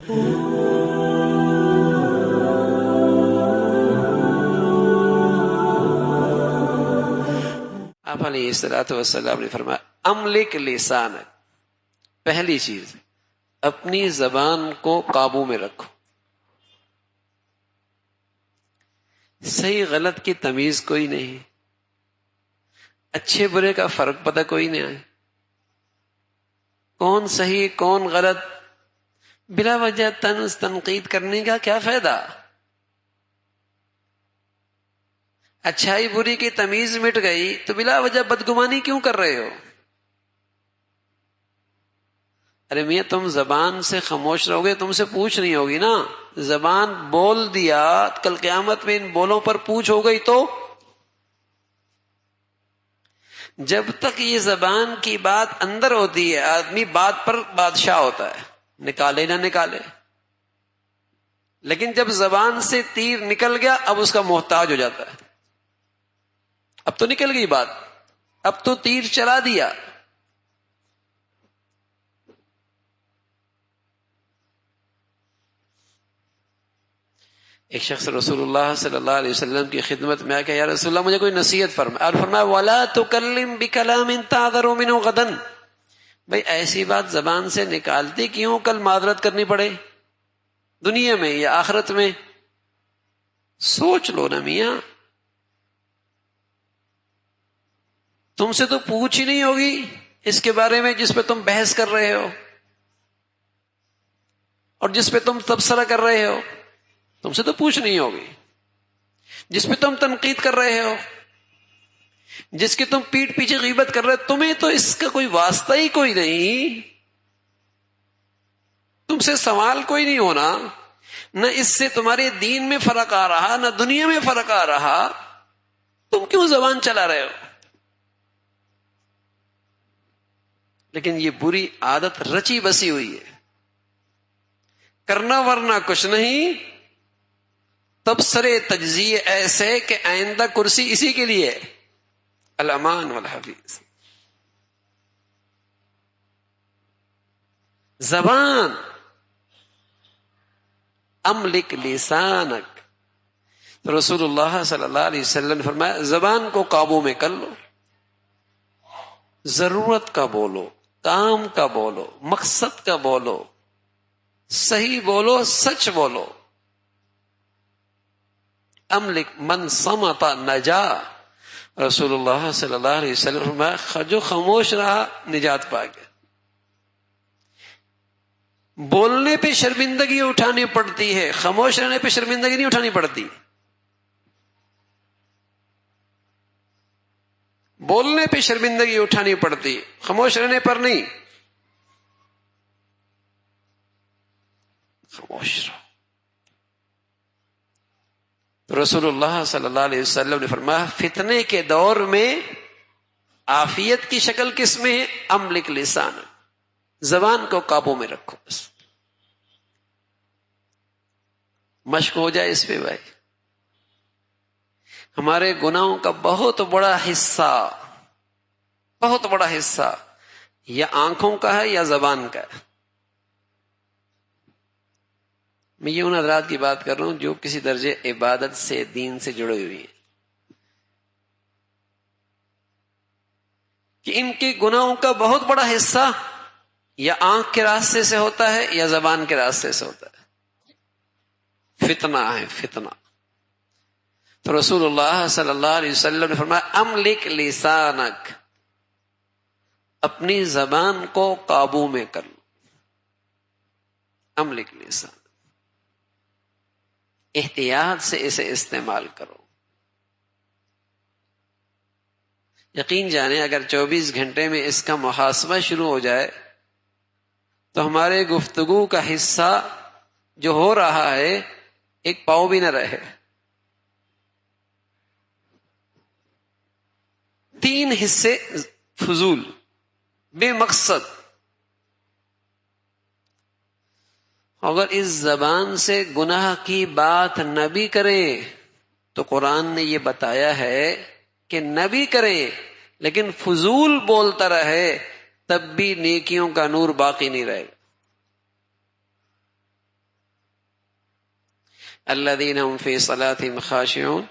آپ علیہ الصلوۃ والسلام نے فرمایا املک لسانک، پہلی چیز اپنی زبان کو قابو میں رکھو. صحیح غلط کی تمیز کوئی نہیں، اچھے برے کا فرق پتہ کوئی نہیں ہے، کون صحیح کون غلط، بلا وجہ طنز تنقید کرنے کا کیا فائدہ؟ اچھائی بری کی تمیز مٹ گئی تو بلا وجہ بدگمانی کیوں کر رہے ہو؟ ارے میاں تم زبان سے خاموش رہو گے، تم سے پوچھ نہیں ہوگی نا. زبان بول دیا، کل قیامت میں ان بولوں پر پوچھ ہو گئی تو؟ جب تک یہ زبان کی بات اندر ہوتی ہے آدمی بات پر بادشاہ ہوتا ہے، نکالے نہ نکالے. لیکن جب زبان سے تیر نکل گیا اب اس کا محتاج ہو جاتا ہے. اب تو نکل گئی بات، اب تو تیر چلا دیا. ایک شخص رسول اللہ صلی اللہ علیہ وسلم کی خدمت میں آ کہ یا رسول اللہ مجھے کوئی نصیحت فرمائے. اور فرمایا وَلَا تُكَلِّمْ بِكَلَامٍ تَعْذَرُ مِنْهُ غَدًا، بھئی ایسی بات زبان سے نکالتی کیوں کل معذرت کرنی پڑے، دنیا میں یا آخرت میں؟ سوچ لو نا میاں، تم سے تو پوچھ ہی نہیں ہوگی اس کے بارے میں جس پہ تم بحث کر رہے ہو اور جس پہ تم تبصرہ کر رہے ہو. تم سے تو پوچھ نہیں ہوگی. جس پہ تم تنقید کر رہے ہو، جس کی تم پیٹھ پیچھے غیبت کر رہے ہو، تمہیں تو اس کا کوئی واسطہ ہی کوئی نہیں، تم سے سوال کوئی نہیں ہونا. نہ اس سے تمہارے دین میں فرق آ رہا نہ دنیا میں فرق آ رہا، تم کیوں زبان چلا رہے ہو؟ لیکن یہ بری عادت رچی بسی ہوئی ہے، کرنا ورنہ کچھ نہیں، تبصرے تجزیے ایسے کہ آئندہ کرسی اسی کے لیے الامان والحفیظ. زبان املک لسانک، رسول اللہ صلی اللہ علیہ وسلم نے فرمایا زبان کو قابو میں کر لو. ضرورت کا بولو، کام کا بولو، مقصد کا بولو، صحیح بولو، سچ بولو. املک من صمت نجا، رسول اللہ صلی اللہ علیہ وسلم فرمایا جو خاموش رہا نجات پا گیا. بولنے پہ شرمندگی اٹھانی پڑتی ہے، خاموش رہنے پہ شرمندگی نہیں اٹھانی پڑتی. بولنے پہ شرمندگی اٹھانی پڑتی، خاموش رہنے پر نہیں. خاموش رہو. رسول اللہ صلی اللہ علیہ وسلم نے فرمایا فتنے کے دور میں عافیت کی شکل کس میں ہے؟ املک لسان، زبان کو قابو میں رکھو. بس مشق ہو جائے اس پہ بھائی. ہمارے گناہوں کا بہت بڑا حصہ یا آنکھوں کا ہے یا زبان کا ہے. میں یہ ان حضرات کی بات کر رہا ہوں جو کسی درجے عبادت سے دین سے جڑے ہوئے ہیں کہ ان کے گناہوں کا بہت بڑا حصہ یا آنکھ کے راستے سے ہوتا ہے یا زبان کے راستے سے ہوتا ہے. فتنہ ہے فتنہ. تو رسول اللہ صلی اللہ علیہ وسلم نے فرمایا املک لسانک، اپنی زبان کو قابو میں کر لو. املک لسان، احتیاط سے اسے استعمال کرو. یقین جانے اگر 24 گھنٹے میں اس کا محاسبہ شروع ہو جائے تو ہمارے گفتگو کا حصہ جو ہو رہا ہے ایک پاؤ بھی نہ رہے. 3 حصے فضول بے مقصد. اگر اس زبان سے گناہ کی بات نہ بھی کریں تو قرآن نے یہ بتایا ہے کہ نہ بھی کریں لیکن فضول بولتا رہے تب بھی نیکیوں کا نور باقی نہیں رہے گا. الذین هم فی صلاتهم خاشعون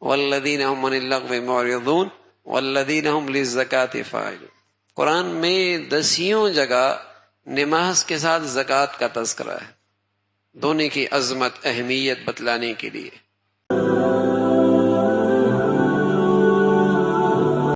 والذین هم عن اللغو معرضون والذین هم للزکاة فاعلون. قرآن میں 10 جگہ نماز کے ساتھ زکوٰۃ کا تذکرہ ہے، دونوں کی عظمت اہمیت بتلانے کے لیے.